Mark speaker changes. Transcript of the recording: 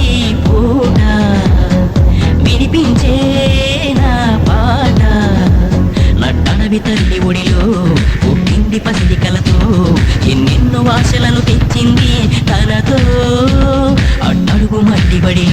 Speaker 1: ఈ పూట వినిపించే నా పాట నట్టడవి తల్లి ఒడిలో పుట్టింది పసిడి కలతో ఎన్నెన్నో ఆశలను తెచ్చింది తనతో అట్టడుగు మట్టిబడి